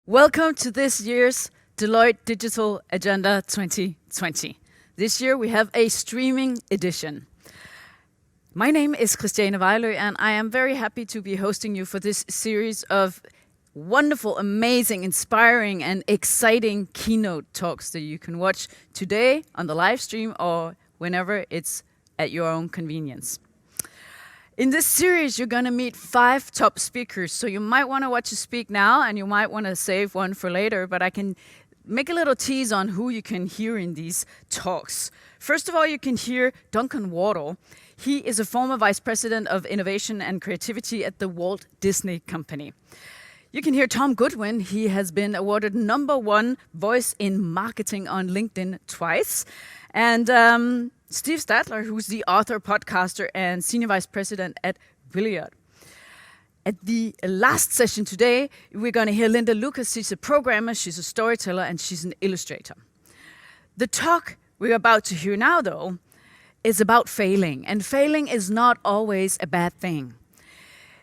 Welcome to this year's Deloitte Digital Agenda 2020. This year we have a streaming edition. My name is Christiane Vejlø and I am very happy to be hosting you for this series of wonderful, amazing, inspiring and exciting keynote talks that you can watch today on the live stream or whenever it's at your own convenience. In this series, you're going to meet 5 top speakers, so you might want to watch a speak now, and you might want to save one for later, but I can make a little tease on who you can hear in these talks. First of all, you can hear Duncan Wardle. He is a former vice president of innovation and creativity at the Walt Disney Company. You can hear Tom Goodwin. He has been awarded #1 voice in marketing on LinkedIn twice. And Steve Statler, who's the author, podcaster, and senior vice president at Williard. At the last session today, we're going to hear Linda Lucas. She's a programmer, she's a storyteller, and she's an illustrator. The talk we're about to hear now, though, is about failing. And failing is not always a bad thing.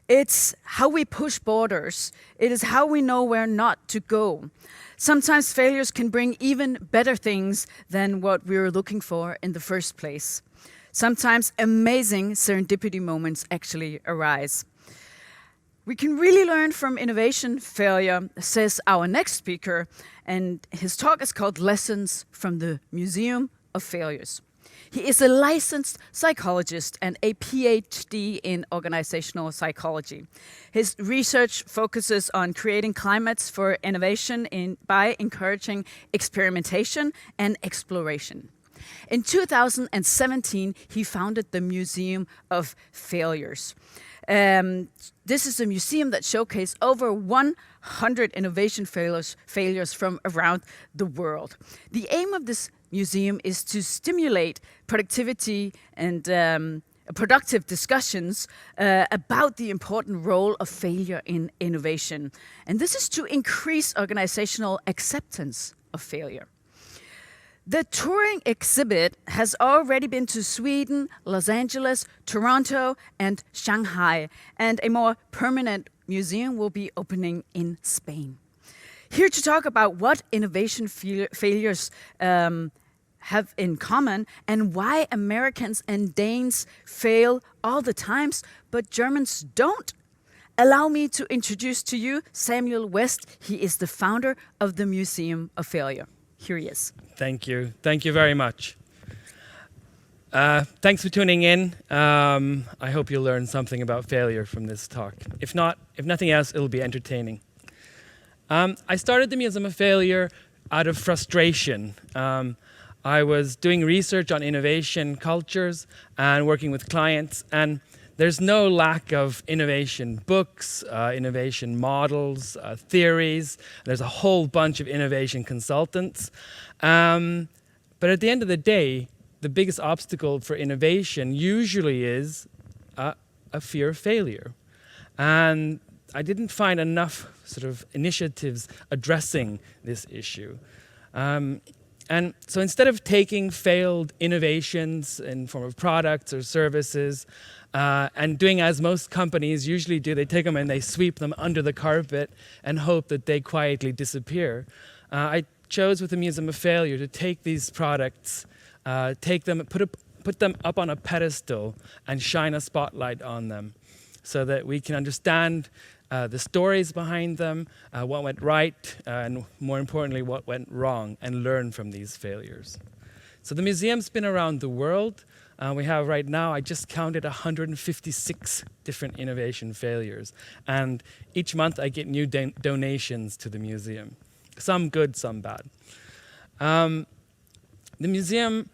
It's how we push borders. It is how we know where not to go. Sometimes failures can bring even better things than what we were looking for in the first place. Sometimes amazing serendipity moments actually arise. We can really learn from innovation failure, says our next speaker, and his talk is called Lessons from the Museum of Failures. He is a licensed psychologist and a PhD in organizational psychology. His research focuses on creating climates for innovation by encouraging experimentation and exploration. In 2017, he founded the Museum of Failures. This is a museum that showcases over 100 innovation failures from around the world. The aim of this museum is to stimulate productivity and productive discussions about the important role of failure in innovation. And this is to increase organizational acceptance of failure. The touring exhibit has already been to Sweden, Los Angeles, Toronto, and Shanghai, and a more permanent museum will be opening in Spain. Here to talk about what innovation failures have in common and why Americans and Danes fail all the times, but Germans don't. Allow me to introduce to you Samuel West. He is the founder of the Museum of Failure. Here he is. Thank you. Thank you very much. Thanks for tuning in. I hope you'll learn something about failure from this talk. If nothing else, it'll be entertaining. I started the Museum of Failure out of frustration. I was doing research on innovation cultures and working with clients, and there's no lack of innovation books, innovation models, theories. There's a whole bunch of innovation consultants. But at the end of the day, the biggest obstacle for innovation usually is a fear of failure. And I didn't find enough sort of initiatives addressing this issue. And so instead of taking failed innovations in form of products or services and doing as most companies usually do, they take them and they sweep them under the carpet and hope that they quietly disappear. I chose with the Museum of Failure to take these products, put them up on a pedestal and shine a spotlight on them so that we can understand the stories behind them, what went right, and more importantly, what went wrong, and learn from these failures. So the museum's been around the world. We have right now, I just counted 156 different innovation failures. And each month I get new donations to the museum. Some good, some bad. The museum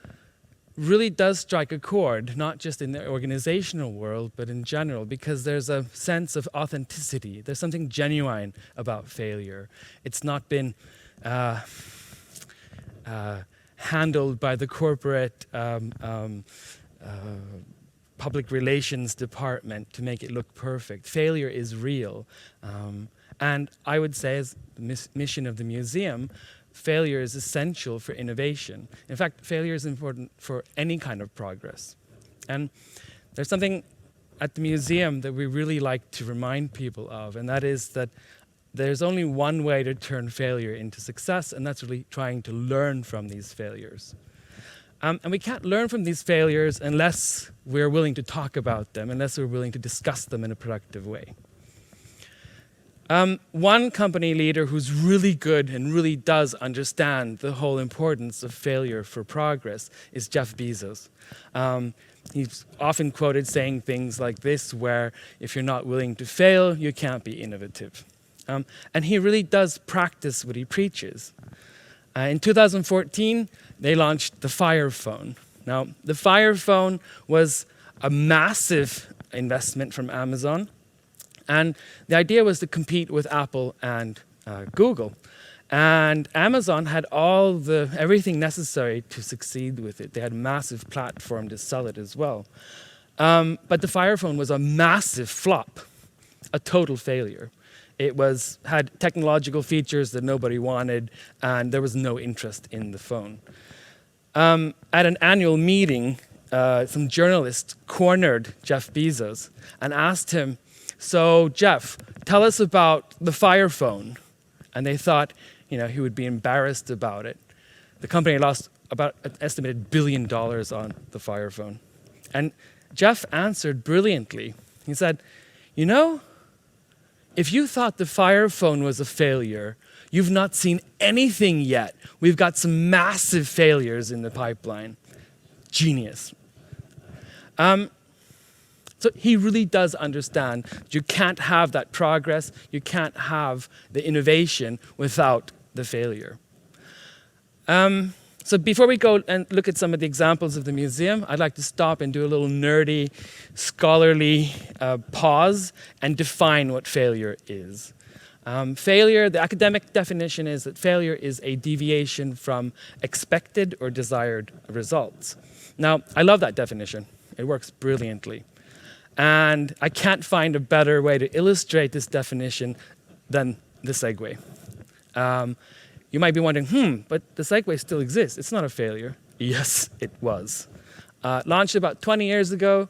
really does strike a chord, not just in the organizational world, but in general, because there's a sense of authenticity. There's something genuine about failure. It's not been handled by the corporate public relations department to make it look perfect. Failure is real. And I would say, as the mission of the museum, failure is essential for innovation. In fact, failure is important for any kind of progress. And there's something at the museum that we really like to remind people of, and that is that there's only one way to turn failure into success, and that's really trying to learn from these failures. And we can't learn from these failures unless we're willing to talk about them, unless we're willing to discuss them in a productive way. One company leader who's really good and really does understand the whole importance of failure for progress is Jeff Bezos. He's often quoted saying things like this, where if you're not willing to fail, you can't be innovative. And he really does practice what he preaches. In 2014, they launched the Fire Phone. Now, the Fire Phone was a massive investment from Amazon. And the idea was to compete with Apple and Google. And Amazon had everything necessary to succeed with it. They had a massive platform to sell it as well. But the Fire Phone was a massive flop, a total failure. It had technological features that nobody wanted, and there was no interest in the phone. At an annual meeting, some journalists cornered Jeff Bezos and asked him, "So, Jeff, tell us about the Fire Phone." And they thought, he would be embarrassed about it. The company lost about an estimated $1 billion on the Fire Phone. And Jeff answered brilliantly. He said, if you thought the Fire Phone was a failure, you've not seen anything yet. We've got some massive failures in the pipeline. Genius. So he really does understand you can't have that progress, you can't have the innovation without the failure. So before we go and look at some of the examples of the museum, I'd like to stop and do a little nerdy, scholarly pause and define what failure is. Failure, the academic definition is that failure is a deviation from expected or desired results. Now, I love that definition. It works brilliantly. And I can't find a better way to illustrate this definition than the Segway. You might be wondering, but the Segway still exists. It's not a failure. Yes, it was. Launched about 20 years ago.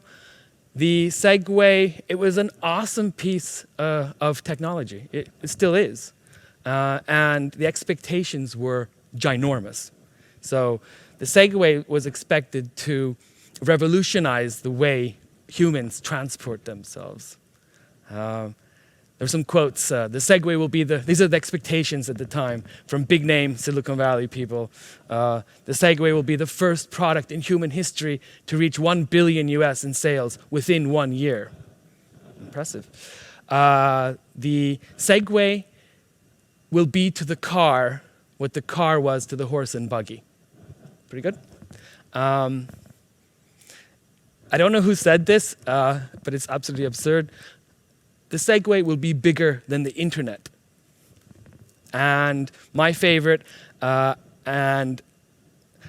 The Segway, it was an awesome piece of technology. It still is. And the expectations were ginormous. So the Segway was expected to revolutionize the way humans transport themselves. There's some quotes. The Segway will be these are the expectations at the time from big name Silicon Valley people. The Segway will be the first product in human history to reach $1 billion US in sales within 1 year. Impressive. The Segway will be to the car what the car was to the horse and buggy. Pretty good. I don't know who said this, but it's absolutely absurd. The Segway will be bigger than the internet. And my favorite, and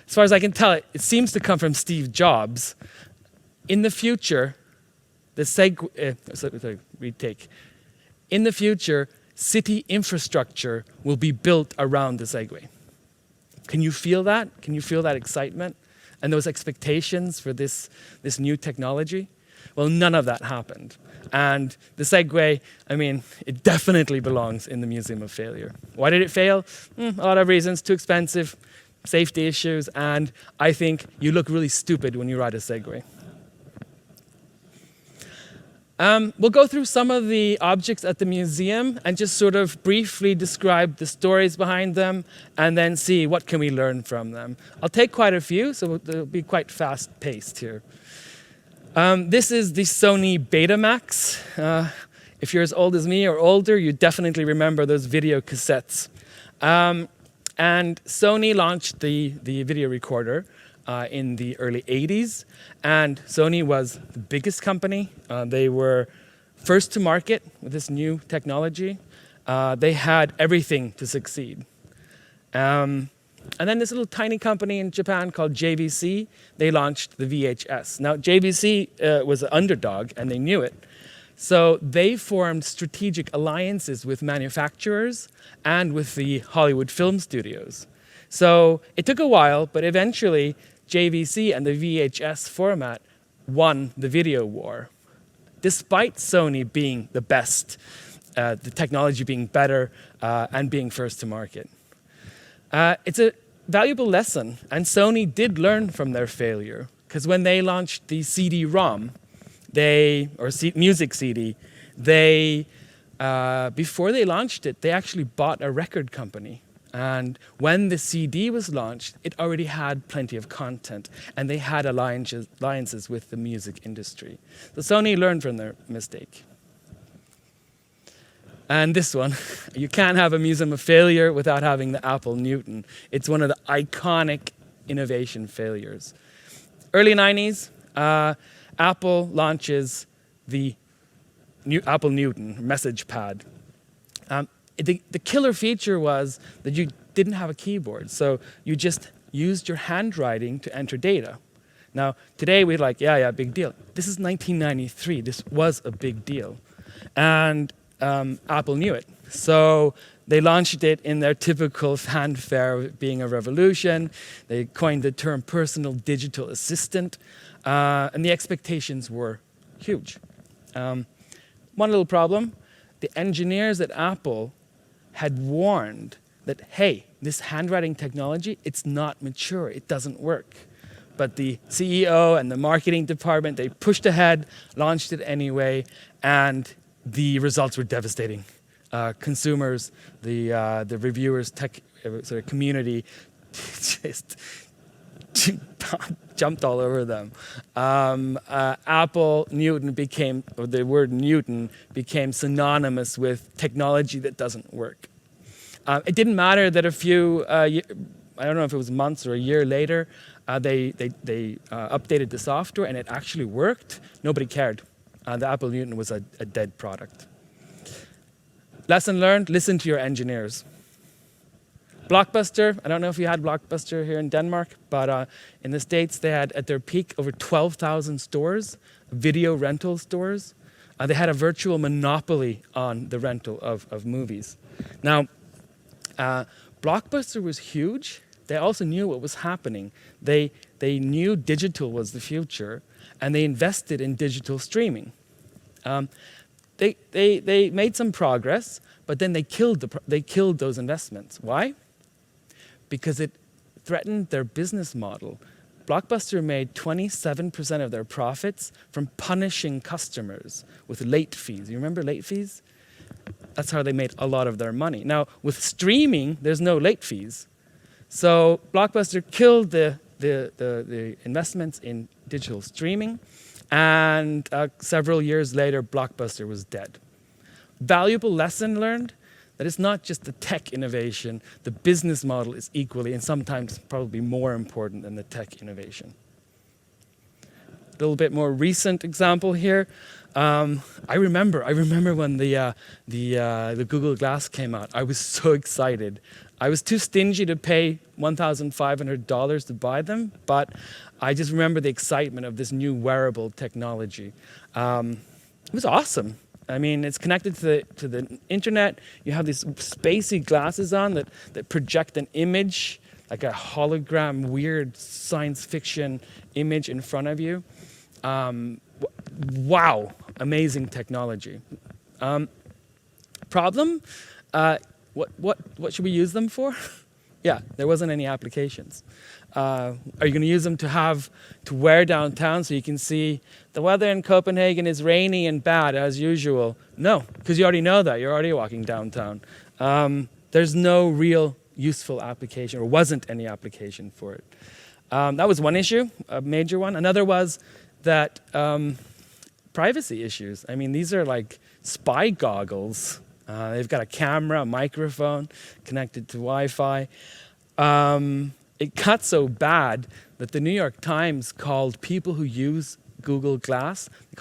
as far as I can tell, it seems to come from Steve Jobs. In the future, In the future, city infrastructure will be built around the Segway. Can you feel that? Can you feel that excitement? And those expectations for this new technology? Well, none of that happened. And the Segway, it definitely belongs in the Museum of Failure. Why did it fail? A lot of reasons. Too expensive, safety issues, and I think you look really stupid when you ride a Segway. We'll go through some of the objects at the museum and just sort of briefly describe the stories behind them and then see what can we learn from them. I'll take quite a few, so it'll be quite fast-paced here. This is the Sony Betamax. If you're as old as me or older, you definitely remember those video cassettes. And Sony launched the video recorder in the early 80s, and Sony was the biggest company. They were first to market with this new technology. They had everything to succeed. And then this little tiny company in Japan called JVC, they launched the VHS. Now, JVC was an underdog, and they knew it. So they formed strategic alliances with manufacturers and with the Hollywood film studios. So it took a while, but eventually JVC and the VHS format won the video war. Despite Sony being the best, the technology being better and being first to market. It's a valuable lesson, and Sony did learn from their failure, because when they launched the CD-ROM, music CD, before they launched it, they actually bought a record company. And when the CD was launched, it already had plenty of content, and they had alliances with the music industry. So Sony learned from their mistake. And this one, you can't have a museum of failure without having the Apple Newton. It's one of the iconic innovation failures. Early 90s, Apple launches the Apple Newton message pad. The killer feature was that you didn't have a keyboard, so you just used your handwriting to enter data. Now, today we're like, yeah, big deal. This is 1993. This was a big deal. And Apple knew it. So they launched it in their typical fanfare of it being a revolution. They coined the term personal digital assistant, and the expectations were huge. One little problem, the engineers at Apple had warned that, hey, this handwriting technology, it's not mature, it doesn't work. But the CEO and the marketing department, they pushed ahead, launched it anyway, and the results were devastating. Consumers, the reviewers, tech sort of community, just jumped all over them. Apple Newton became, or the word Newton became synonymous with technology that doesn't work. It didn't matter that a few, I don't know if it was months or a year later, they updated the software and it actually worked. Nobody cared. The Apple Newton was a dead product. Lesson learned, listen to your engineers. Blockbuster, I don't know if you had Blockbuster here in Denmark, but in the States they had at their peak over 12,000 stores, video rental stores. They had a virtual monopoly on the rental of movies. Now, Blockbuster was huge. They also knew what was happening. They knew digital was the future, and they invested in digital streaming. They made some progress, but then they killed those investments. Why? Because it threatened their business model. Blockbuster made 27% of their profits from punishing customers with late fees. You remember late fees? That's how they made a lot of their money. Now, with streaming, there's no late fees. So Blockbuster killed the investments in digital streaming, and several years later, Blockbuster was dead. Valuable lesson learned, that it's not just the tech innovation, the business model is equally and sometimes probably more important than the tech innovation. A little bit more recent example here. I remember when the Google Glass came out. I was so excited. I was too stingy to pay $1,500 to buy them, but I just remember the excitement of this new wearable technology. It was awesome. I mean, it's connected to the internet. You have these spacey glasses on that project an image, like a hologram, weird science fiction image in front of you. Wow, amazing technology. Problem? What should we use them for? Yeah, there wasn't any applications. Are you going to use them to wear downtown so you can see the weather in Copenhagen is rainy and bad as usual? No, because you already know that. You're already walking downtown. There's no real useful application, or wasn't any application for it. That was one issue, a major one. Another was that privacy issues. I mean, these are like spy goggles. They've got a camera, a microphone connected to Wi-Fi. It got so bad that the New York Times called people who use Google Glass, they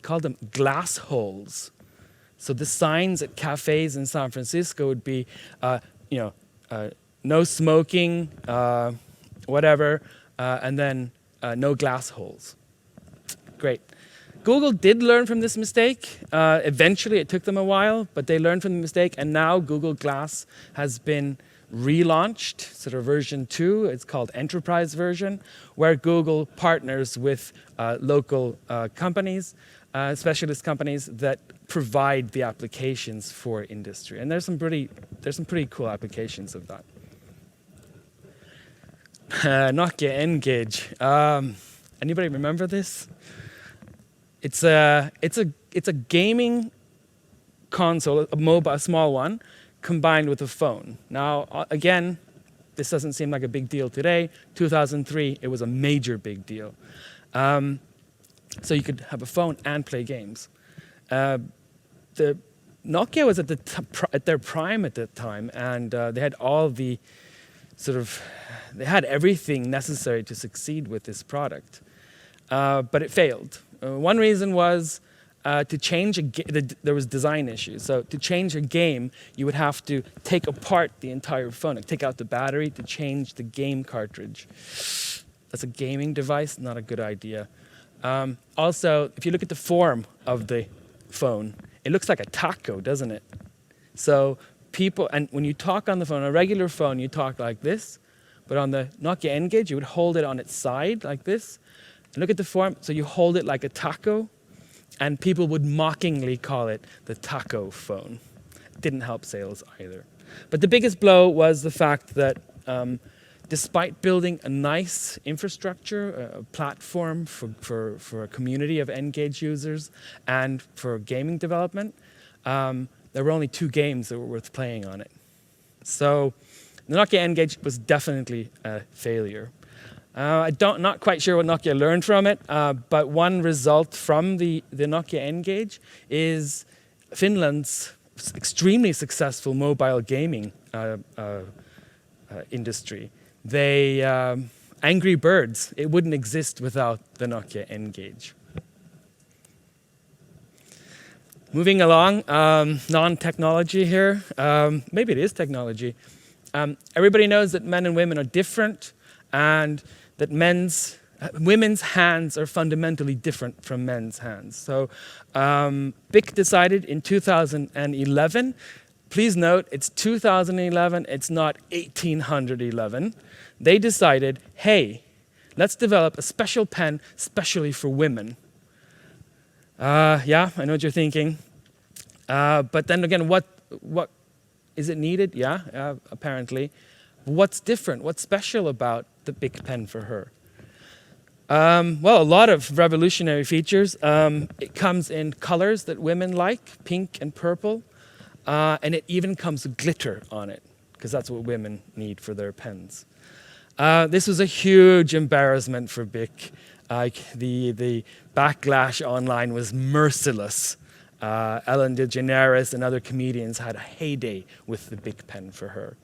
called them glass holes. So the signs at cafes in San Francisco would be, no smoking, whatever, and then no glass holes. Great. Google did learn from this mistake. Eventually, it took them a while, but they learned from the mistake, and now Google Glass has been relaunched, sort of version 2. It's called Enterprise version, where Google partners with local companies specialist companies that provide the applications for industry. And there's some pretty cool applications of that. Nokia N-Gage. Anybody remember this? It's a gaming console, a small one, combined with a phone. Now, again, this doesn't seem like a big deal today. 2003, it was a major big deal. So you could have a phone and play games. The Nokia was at their prime at that time, and they had all the they had everything necessary to succeed with this product. But it failed. One reason was to change there was design issues. So to change a game, you would have to take apart the entire phone, like take out the battery to change the game cartridge. That's a gaming device, not a good idea. Also, if you look at the form of the phone, it looks like a taco, doesn't it? So and when you talk on the phone, on a regular phone, you talk like this, but on the Nokia N-Gage, you would hold it on its side like this. And look at the form, so you hold it like a taco, and people would mockingly call it the taco phone. It didn't help sales either. But the biggest blow was the fact that despite building a nice infrastructure, a platform for a community of N-Gage users and for gaming development, there were only 2 games that were worth playing on it. So the Nokia N-Gage was definitely a failure. Not quite sure what Nokia learned from it, but one result from the Nokia N-Gage is Finland's extremely successful mobile gaming industry. Angry Birds, it wouldn't exist without the Nokia N-Gage. Moving along, non-technology here. Maybe it is technology. Everybody knows that men and women are different, and that women's hands are fundamentally different from men's hands. So BIC decided in 2011, please note it's 2011, it's not 1811. They decided, hey, let's develop a special pen specially for women. Yeah, I know what you're thinking. But then again, what is it needed? Yeah, apparently. What's different? What's special about the BIC pen for her? Well, a lot of revolutionary features. It comes in colors that women like, pink and purple. And it even comes with glitter on it, because that's what women need for their pens. This was a huge embarrassment for BIC. The backlash online was merciless. Ellen DeGeneres and other comedians had a heyday with the BIC pen for her.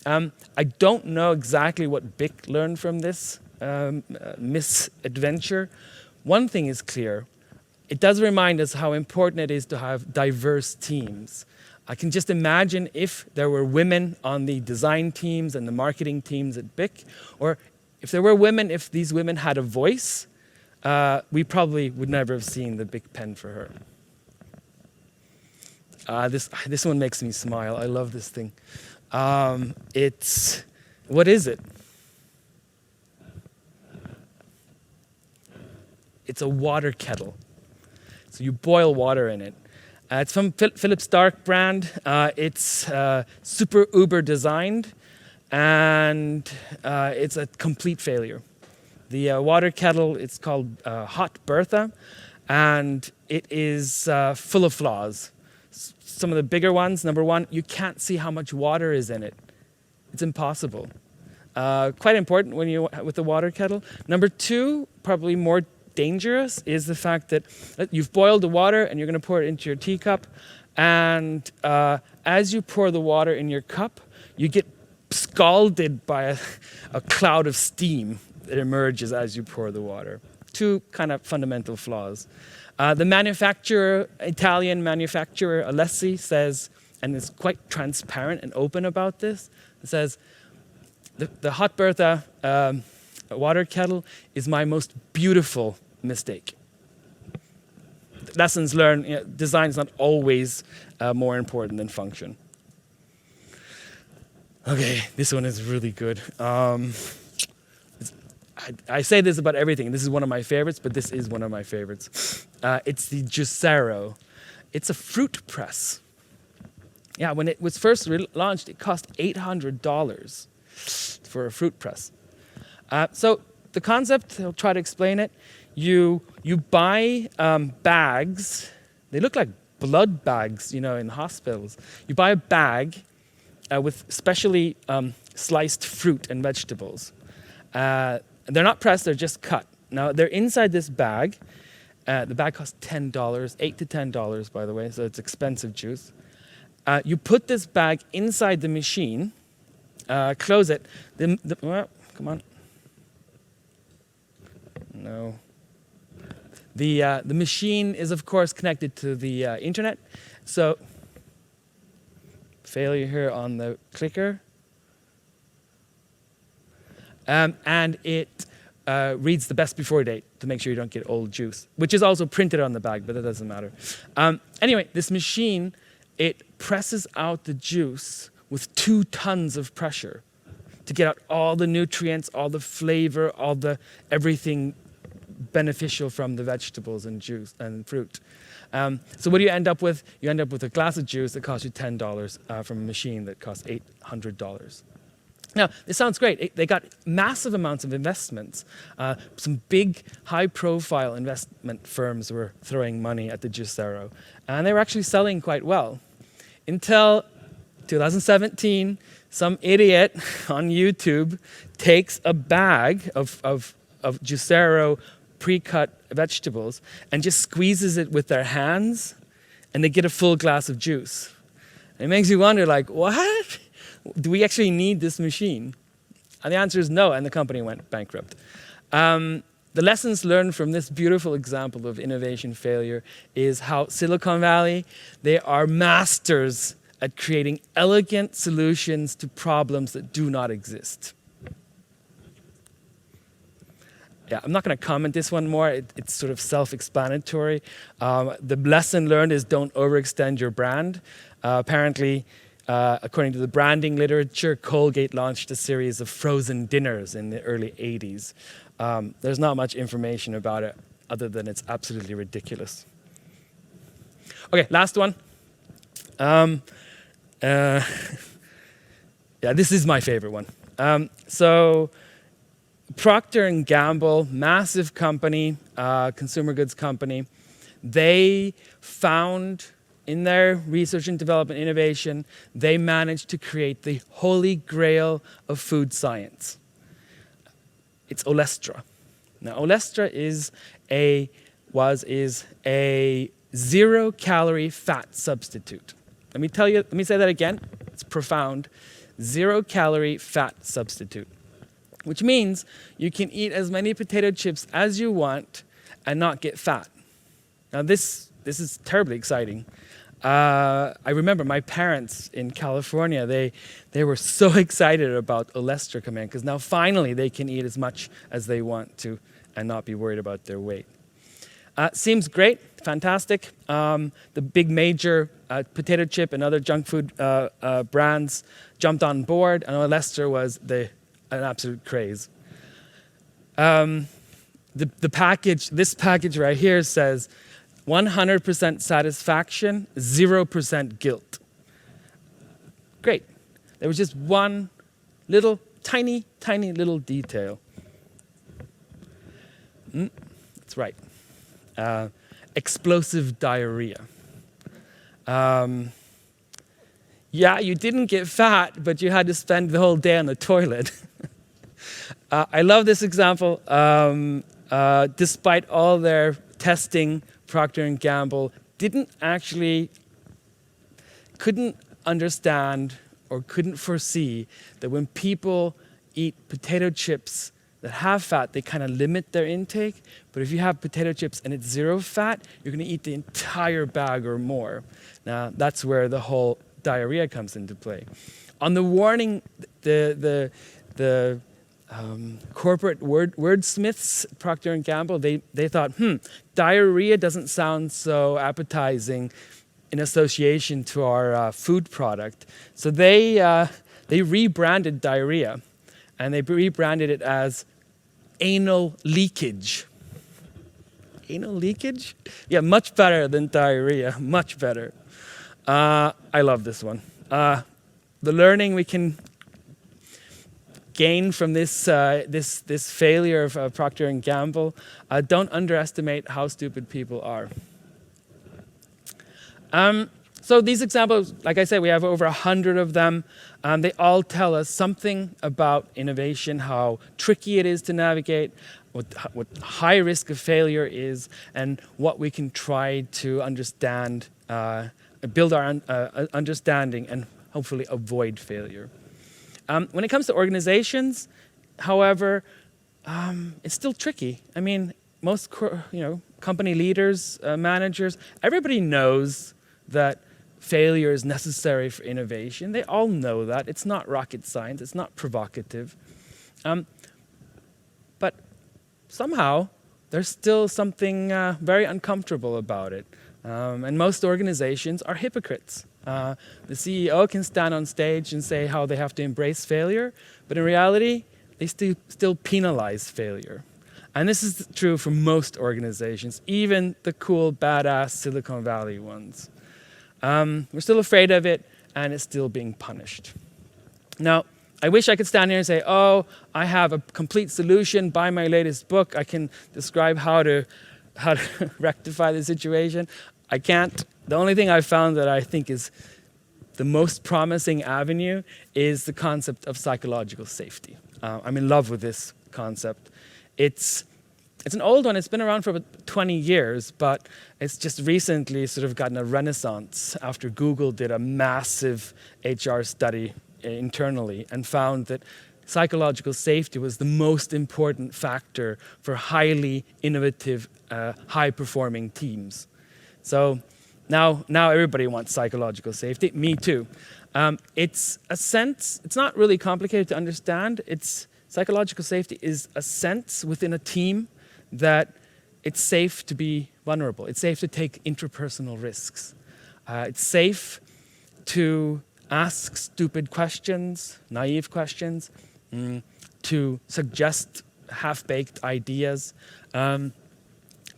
I don't know exactly what BIC learned from this misadventure. One thing is clear. It does remind us how important it is to have diverse teams. I can just imagine if there were women on the design teams and the marketing teams at BIC, or if there were women, if these women had a voice, we probably would never have seen the BIC pen for her. This one makes me smile. I love this thing. What is it? It's a water kettle. So you boil water in it. It's from Philips Stark brand. It's super uber designed, and it's a complete failure. The water kettle, it's called Hot Bertha, and it is full of flaws. Some of the bigger ones, number one, you can't see how much water is in it. It's impossible. Quite important with the water kettle. Number two, probably more dangerous, is the fact that you've boiled the water and you're going to pour it into your teacup, and as you pour the water in your cup, you get scalded by a cloud of steam that emerges as you pour the water. Two kind of fundamental flaws. The manufacturer, Italian manufacturer Alessi, says, and is quite transparent and open about this, it says, the Hot Bertha water kettle is my most beautiful mistake. Lessons learned, design is not always more important than function. Okay, this one is really good. I say this about everything. This is one of my favorites, but this is one of my favorites. It's the Juicero. It's a fruit press. Yeah, when it was first launched, it cost $800 for a fruit press. So the concept, I'll try to explain it. You buy bags. They look like blood bags, in hospitals. You buy a bag with specially sliced fruit and vegetables. They're not pressed, they're just cut. Now, they're inside this bag. The bag costs $10, $8 to $10, by the way, so it's expensive juice. You put this bag inside the machine, close it. Well, come on. No. The machine is, of course, connected to the internet. So, failure here on the clicker. And it reads the best before date to make sure you don't get old juice, which is also printed on the bag, but that doesn't matter. Anyway, this machine, it presses out the juice with 2 tons of pressure to get out all the nutrients, all the flavor, everything beneficial from the vegetables and juice and fruit. So what do you end up with? You end up with a glass of juice that costs you $10 from a machine that costs $800. Now, this sounds great. They got massive amounts of investments. Some big, high-profile investment firms were throwing money at the Juicero, and they were actually selling quite well. Until 2017, some idiot on YouTube takes a bag of Juicero pre-cut vegetables and just squeezes it with their hands, and they get a full glass of juice. And it makes you wonder, what? Do we actually need this machine? And the answer is no, and the company went bankrupt. The lessons learned from this beautiful example of innovation failure is how Silicon Valley, they are masters at creating elegant solutions to problems that do not exist. Yeah, I'm not going to comment this one more. It's sort of self-explanatory. The lesson learned is don't overextend your brand. Apparently, according to the branding literature, Colgate launched a series of frozen dinners in the early 80s. There's not much information about it other than it's absolutely ridiculous. Okay, last one. Yeah, this is my favorite one. So Procter Gamble, massive company, consumer goods company, they found in their research and development innovation, they managed to create the holy grail of food science. It's Olestra. Now, Olestra is a 0-calorie fat substitute. Let me say that again. It's profound. 0-calorie fat substitute, which means you can eat as many potato chips as you want and not get fat. Now, this is terribly exciting. I remember my parents in California, they were so excited about Olestra coming in because now finally they can eat as much as they want to and not be worried about their weight. Seems great, fantastic. The big major potato chip and other junk food brands jumped on board, and Olestra was an absolute craze. This package right here says 100% satisfaction, 0% guilt. Great. There was just one little, tiny little detail. That's right. Explosive diarrhea. Yeah, you didn't get fat, but you had to spend the whole day on the toilet. I love this example. Despite all their testing, Procter Gamble couldn't understand or couldn't foresee that when people eat potato chips that have fat, they kind of limit their intake. But if you have potato chips and it's 0 fat, you're going to eat the entire bag or more. Now, that's where the whole diarrhea comes into play. On the warning, the corporate wordsmiths, Procter & Gamble, they thought, diarrhea doesn't sound so appetizing in association to our food product. So they rebranded diarrhea, and they rebranded it as anal leakage. anal leakage? Yeah, much better than diarrhea, much better. I love this one. The learning we can gain from this failure of Procter & Gamble, don't underestimate how stupid people are. So these examples, like I said, we have over 100 of them. They all tell us something about innovation, how tricky it is to navigate, what high risk of failure is, and what we can try to understand, build our understanding, and hopefully avoid failure. When it comes to organizations, however, it's still tricky. I mean, most company leaders, managers, everybody knows that failure is necessary for innovation. They all know that. It's not rocket science. It's not provocative. But somehow, there's still something very uncomfortable about it. And most organizations are hypocrites. The CEO can stand on stage and say how they have to embrace failure, but in reality, they still penalize failure. And this is true for most organizations, even the cool, badass Silicon Valley ones. We're still afraid of it, and it's still being punished. Now, I wish I could stand here and say, oh, I have a complete solution, buy my latest book, I can describe how to rectify the situation. I can't. The only thing I've found that I think is the most promising avenue is the concept of psychological safety. I'm in love with this concept. It's an old one. It's been around for about 20 years, but it's just recently sort of gotten a renaissance after Google did a massive HR study internally and found that psychological safety was the most important factor for highly innovative, high-performing teams. So now everybody wants psychological safety. Me too. It's not really complicated to understand. Psychological safety is a sense within a team that it's safe to be vulnerable. It's safe to take interpersonal risks. It's safe to ask stupid questions, naive questions, to suggest half-baked ideas, to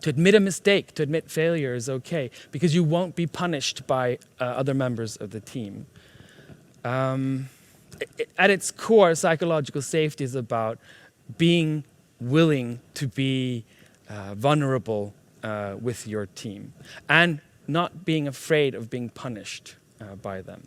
admit a mistake, to admit failure is okay, because you won't be punished by other members of the team. At its core, psychological safety is about being willing to be vulnerable with your team and not being afraid of being punished by them.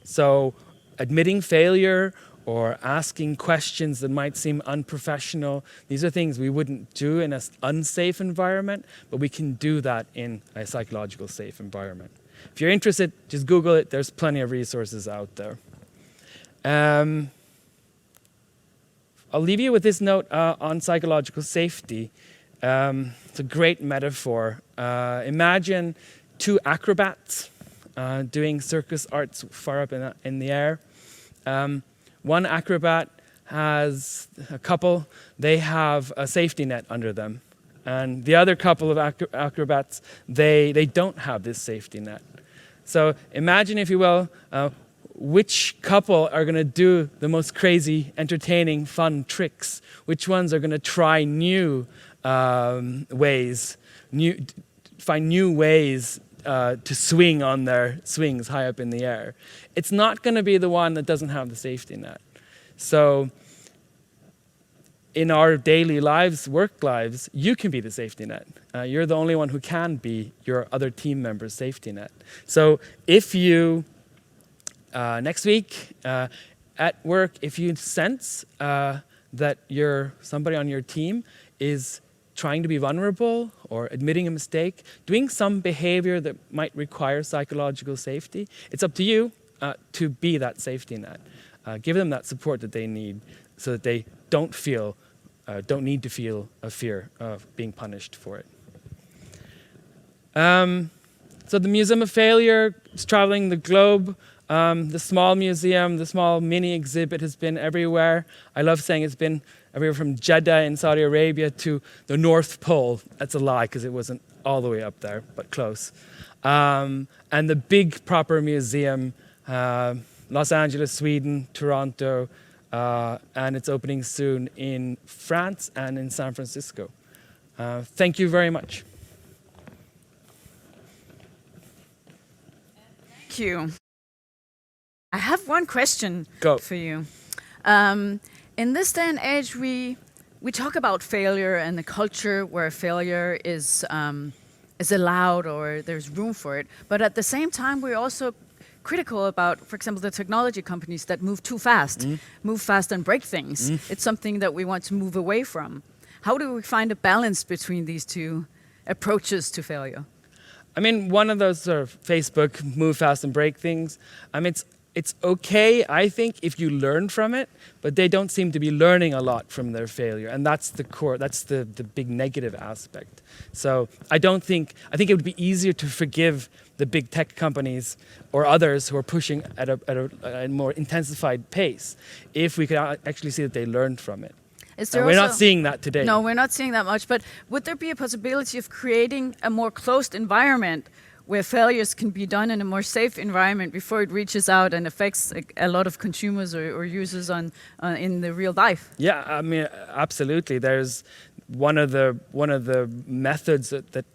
So admitting failure or asking questions that might seem unprofessional, these are things we wouldn't do in an unsafe environment, but we can do that in a psychological safe environment. If you're interested, just Google it. There's plenty of resources out there. I'll leave you with this note on psychological safety. It's a great metaphor. Imagine two acrobats doing circus arts far up in the air. One acrobat has a couple, they have a safety net under them. And the other couple of acrobats, they don't have this safety net. So imagine, if you will, which couple are going to do the most crazy, entertaining, fun tricks? Which ones are going to try new ways, find new ways to swing on their swings high up in the air? It's not going to be the one that doesn't have the safety net. So in our daily lives, work lives, you can be the safety net. You're the only one who can be your other team member's safety net. So if you, next week at work, if you sense that somebody on your team is trying to be vulnerable or admitting a mistake, doing some behavior that might require psychological safety, it's up to you to be that safety net. Give them that support that they need so that they don't need to feel a fear of being punished for it. So the Museum of Failure is traveling the globe. The small museum, the small mini exhibit has been everywhere. I love saying it's been everywhere from Jeddah in Saudi Arabia to the North Pole. That's a lie, because it wasn't all the way up there, but close. And the big proper museum, Los Angeles, Sweden, Toronto, and it's opening soon in France and in San Francisco. Thank you very much. Thank you. I have one question Go. for you. In this day and age, we talk about failure and the culture where failure is allowed or there's room for it. But at the same time, we're also critical about, for example, the technology companies that move too fast, move fast and break things. It's something that we want to move away from. How do we find a balance between these two approaches to failure? I mean, one of those sort of Facebook move fast and break things. I mean, it's okay, I think, if you learn from it, but they don't seem to be learning a lot from their failure, and that's the core. That's the big negative aspect. So I think it would be easier to forgive the big tech companies or others who are pushing at a more intensified pace if we could actually see that they learned from it. We're not seeing that today. No, we're not seeing that much. But would there be a possibility of creating a more closed environment where failures can be done in a more safe environment before it reaches out and affects a lot of consumers or users in the real life? Yeah, I mean, absolutely. There's one of the methods that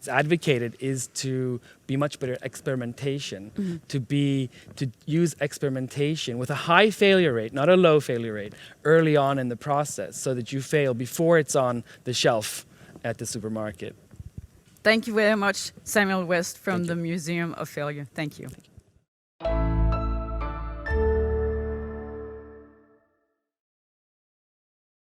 is advocated is to be much better at experimentation, to use experimentation with a high failure rate, not a low failure rate, early on in the process, so that you fail before it's on the shelf at the supermarket. Thank you very much, Samuel West from the Museum of Failure. Thank you.